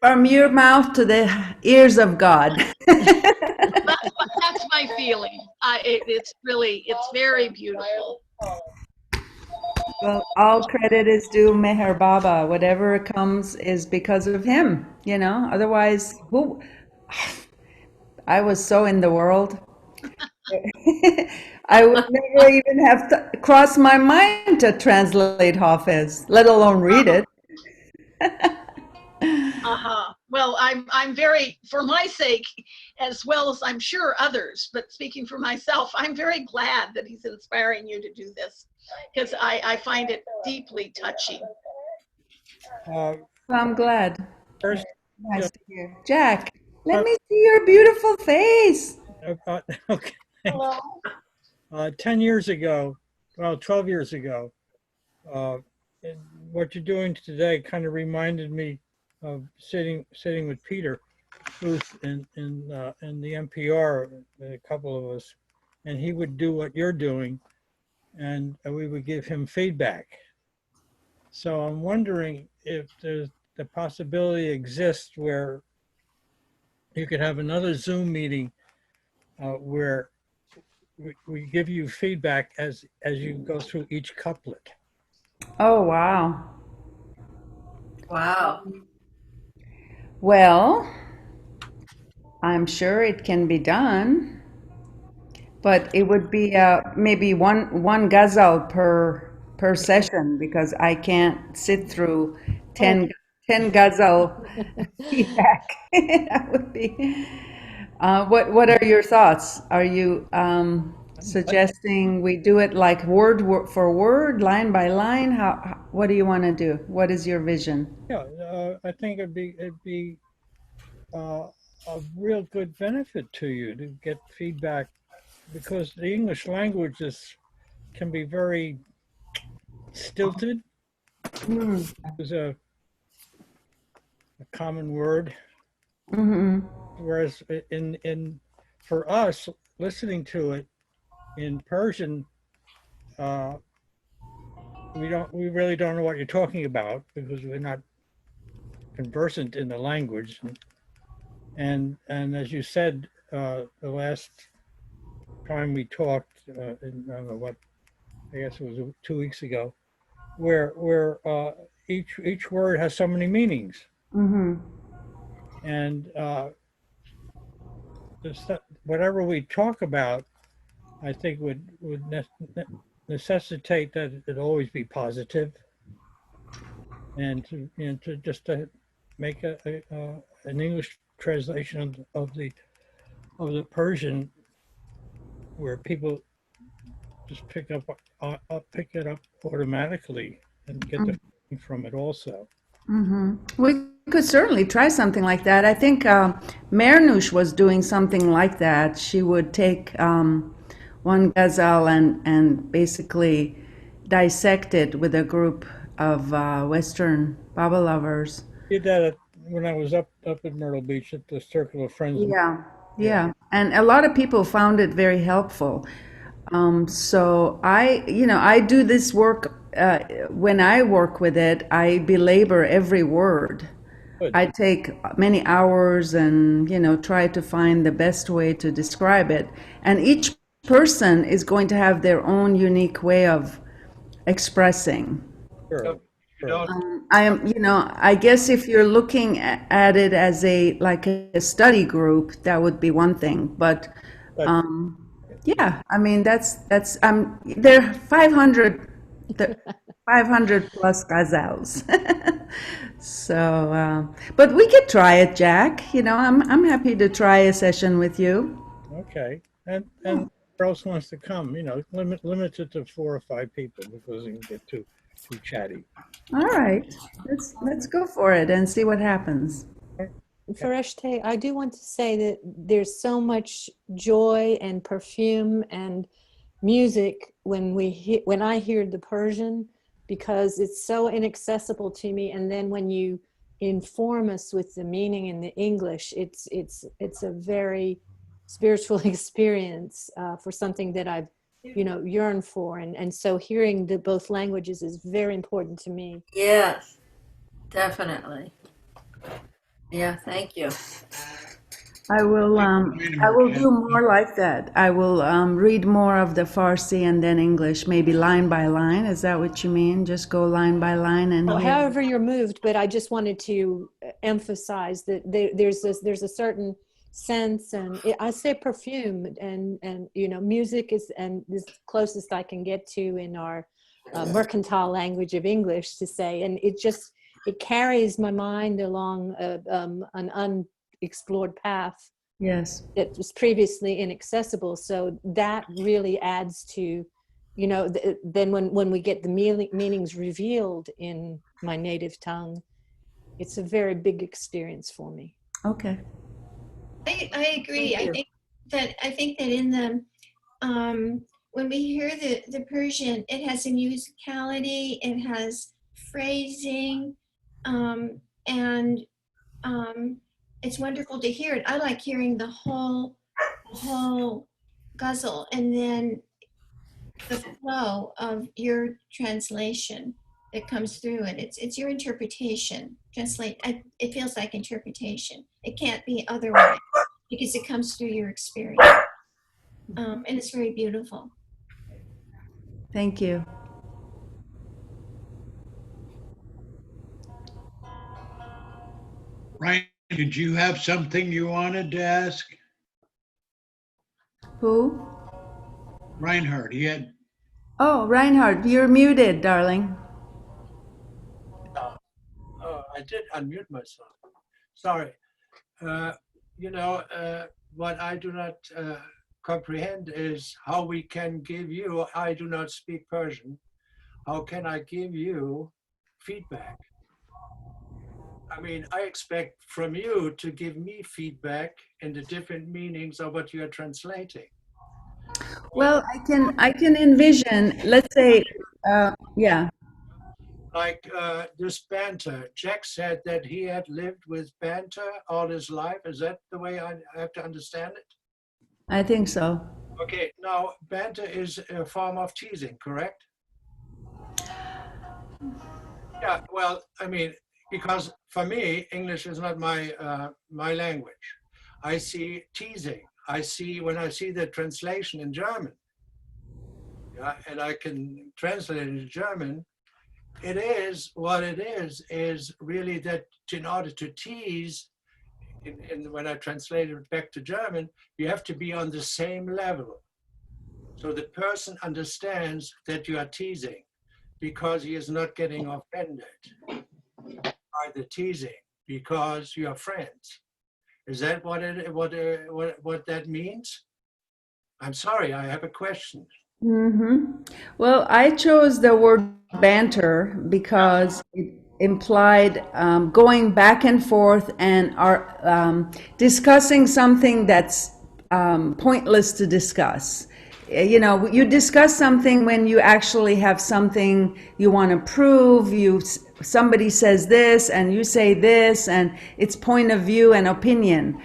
from your mouth to the ears of God. That's my feeling. It's very beautiful. Well, all credit is due Meher Baba. Whatever comes is because of him, Otherwise, who? I was so in the world. I would never even have crossed my mind to translate Hafez, let alone read it. Well, I'm very, for my sake, as well as I'm sure others, but speaking for myself, I'm very glad that he's inspiring you to do this, because I find it deeply touching. I'm glad. First, Nice to hear. Jack, let me see your beautiful face. okay. Hello. 10 years ago, well, 12 years ago, and what you're doing today kind of reminded me of sitting with Peter Booth in the NPR, a couple of us, and he would do what you're doing, and we would give him feedback. So I'm wondering if there's the possibility exists where you could have another Zoom meeting where we give you feedback as you go through each couplet. Oh, wow. Wow. Well, I'm sure it can be done, but it would be maybe one ghazal per session because I can't sit through 10 ghazal feedback. That would be. What are your thoughts? Are you suggesting we do it like word for word, line by line? What do you want to do? What is your vision? Yeah, I think it'd be a real good benefit to you to get feedback, because the English language can be very stilted. Is a common word, whereas for us listening to it in Persian, we really don't know what you're talking about because we're not conversant in the language, and as you said, the last time we talked, in, I don't know what, I guess it was 2 weeks ago, where each word has so many meanings, Mm-hmm. and whatever we talk about, I think necessitate that it always be positive, and to just to make an English translation of the Persian where people just pick it up automatically and get the feeling from it also. Mm-hmm. We could certainly try something like that. I think Mernush was doing something like that. She would take one ghazal and basically dissect it with a group of Western Baba lovers. Did that when I was up in Myrtle Beach at the Circle of Friends. Yeah, Yeah. yeah. And a lot of people found it very helpful. So I do this work. When I work with it, I belabor every word. Good. I take many hours and, try to find the best way to describe it. And each person is going to have their own unique way of expressing. Sure. I guess if you're looking at it as like a study group, that would be one thing. But yeah, I mean there are 500 plus ghazals. So, but we could try it, Jack. I'm happy to try a session with you. Okay. And who else wants to come? Limit it to 4 or 5 people because it can get too chatty. All right, let's go for it and see what happens. Fereshteh, I do want to say that there's so much joy and perfume and music when I hear the Persian, because it's so inaccessible to me. And then when you inform us with the meaning in the English, it's a very spiritual experience for something that I've yearned for. And so hearing both languages is very important to me. Yes, definitely. Yeah, thank you. I will do more like that. I will read more of the Farsi and then English, maybe line by line. Is that what you mean? Just go line by line and Well, hear. however you're moved, but I just wanted to emphasize that there's a certain sense, and I say perfume, and music is the closest I can get to in our mercantile language of English to say, and it carries my mind along an unexplored path. Yes. That was previously inaccessible. So that really adds to, then when we get the meanings revealed in my native tongue, it's a very big experience for me. Okay. I agree. I think that in the when we hear the Persian, it has a musicality, it has phrasing, and it's wonderful to hear it. I like hearing the whole ghazal, and then the flow of your translation that comes through it. It's your interpretation. It feels like interpretation. It can't be otherwise because it comes through your experience, and it's very beautiful. Thank you. Ryan, did you have something you wanted to ask? Who? Reinhardt, he had. Oh, Reinhard, you're muted, darling. I did unmute myself. Sorry. What I do not comprehend is how we can give you, I do not speak Persian, how can I give you feedback? I mean, I expect from you to give me feedback in the different meanings of what you're translating. Well, I can envision, let's say, yeah. Like this banter, Jack said that he had lived with banter all his life. Is that the way I have to understand it? I think so. Okay, now banter is a form of teasing, correct? Yeah, well, I mean, because for me, English is not my language. I see teasing. when I see the translation in German, yeah, and I can translate it into German, it is what it is really that in order to tease, and when I translate it back to German, you have to be on the same level. So the person understands that you are teasing because he is not getting offended by the teasing because you are friends. Is that what that means? I'm sorry, I have a question. Well, I chose the word banter because it implied going back and forth and are discussing something that's pointless to discuss. You know, you discuss something when you actually have something you want to prove. Somebody says this and you say this, and it's point of view and opinion.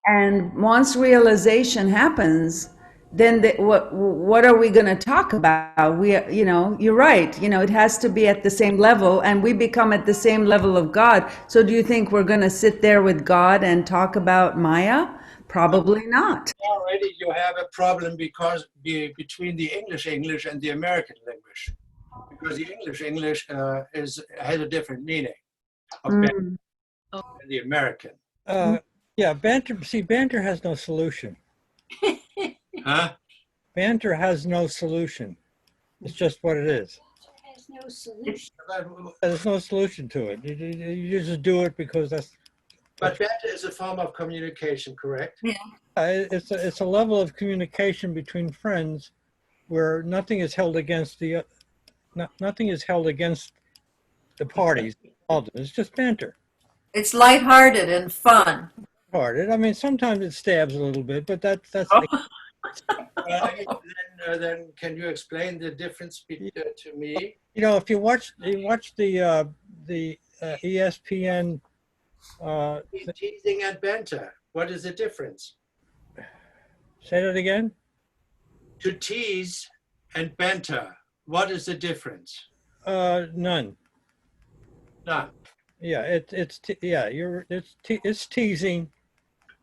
And once realization happens, then what are we going to talk about? You know, you're right. You know, it has to be at the same level, and we become at the same level of God. So do you think we're going to sit there with God and talk about Maya? Probably not. Already you have a problem between the English and the American language, because the English has a different meaning of banter than the American. Yeah, banter. See, banter has no solution. Huh? Banter has no solution. It's just what it is. There's no solution. There's no solution to it. You just do it because that's. But banter is a form of communication, correct? Yeah. It's a level of communication between friends where nothing is held against nothing is held against the parties involved. It's just banter. It's lighthearted and fun. I mean, sometimes it stabs a little bit, but that's. Then can you explain the difference to me? You know, if you watch the ESPN. Teasing and banter. What is the difference? Say that again. To tease and banter. What is the difference? None. None. Yeah, it's teasing.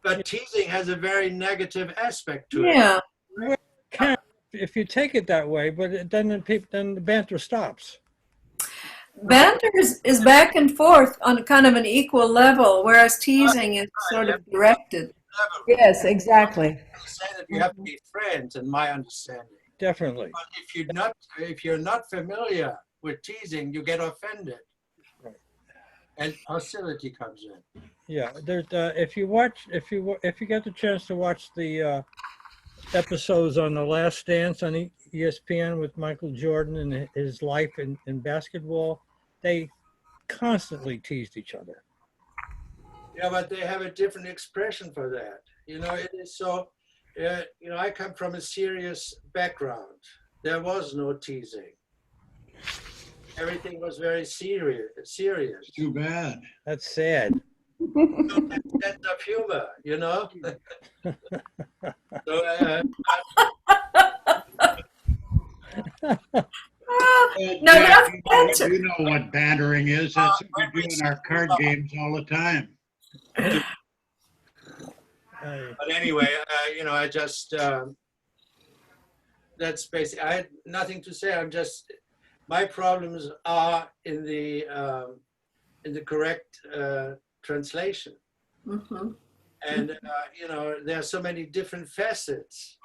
But teasing has a very negative aspect to it. Yeah. Well, if you take it that way, but then the banter stops. Banter is back and forth on kind of an equal level, whereas teasing is sort of directed. Yes, exactly. Say that you have to be friends, in my understanding. Definitely. But if you're not familiar with teasing, you get offended, right, and hostility comes in. Yeah, there's if you get the chance to watch the episodes on The Last Dance on ESPN with Michael Jordan and his life in basketball, they constantly teased each other. Yeah, but they have a different expression for that. You know, it is so. You know, I come from a serious background. There was no teasing. Everything was very serious. Too bad. That's sad. Sense of humor, you know. So, No, that's banter. You know what bantering is. That's what we do in our card games all the time. but anyway, you know, I just that's basically. I had nothing to say. I'm just my problems are in the correct translation. Mm-hmm. And, you know, there are so many different facets.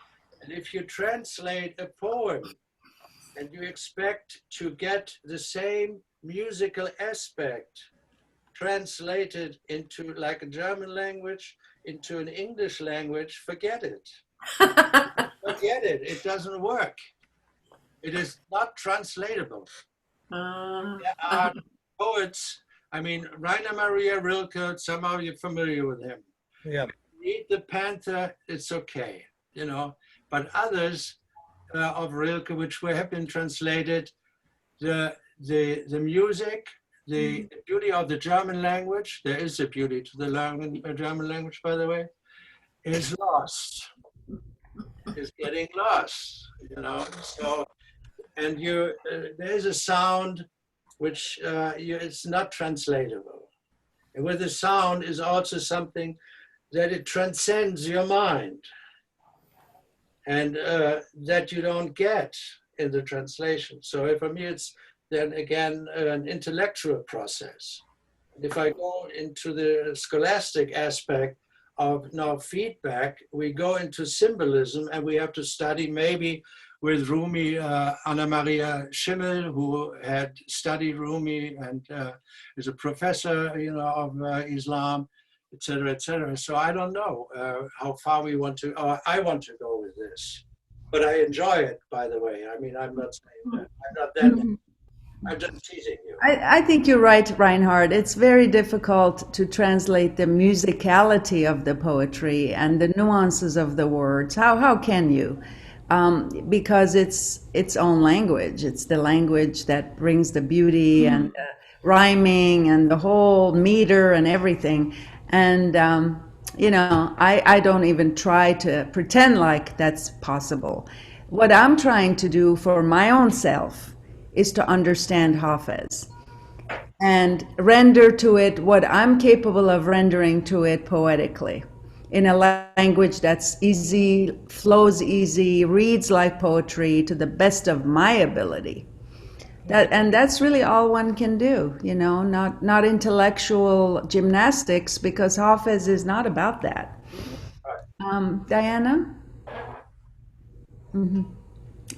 And if you translate a poem and you expect to get the same musical aspect translated into like a German language, into an English language, forget it. Forget it. It doesn't work. It is not translatable. There are poets. I mean, Rainer Maria Rilke, somehow you're familiar with him. Yeah. Read the Panther, it's okay, you know. But others of Rilke, which have been translated, the music, the beauty of the German language, there is a beauty to the German language, by the way, is lost. Is getting lost, you know. So, and there's a sound which it's not translatable. And with the sound is also something that it transcends your mind, and that you don't get in the translation. So for me, it's then again an intellectual process. If I go into the scholastic aspect of now feedback, we go into symbolism, and we have to study maybe with Rumi, Anna Maria Schimmel, who had studied Rumi and is a professor, you know, of Islam, et cetera, et cetera. So I don't know how far we want to, I want to go with this. But I enjoy it, by the way. I mean, I'm not saying that. I'm not that. I'm just teasing you. I think you're right, Reinhard. It's very difficult to translate the musicality of the poetry and the nuances of the words. How can you? Because it's its own language. It's the language that brings the beauty and rhyming and the whole meter and everything. And you know, I don't even try to pretend like that's possible. What I'm trying to do for my own self is to understand Hafez and render to it what I'm capable of rendering to it poetically in a language that's easy, flows easy, reads like poetry to the best of my ability. And that's really all one can do, you know, not intellectual gymnastics, because Hafez is not about that. Diana? Oh,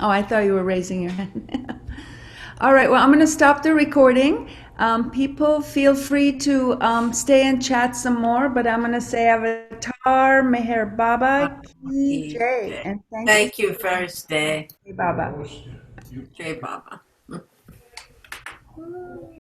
I thought you were raising your hand. All right, well, I'm going to stop the recording. People feel free to stay and chat some more, but I'm going to say Avatar, Meher Baba, Ki Jai, and Thank you, Fereshteh. Baba. Jai Baba.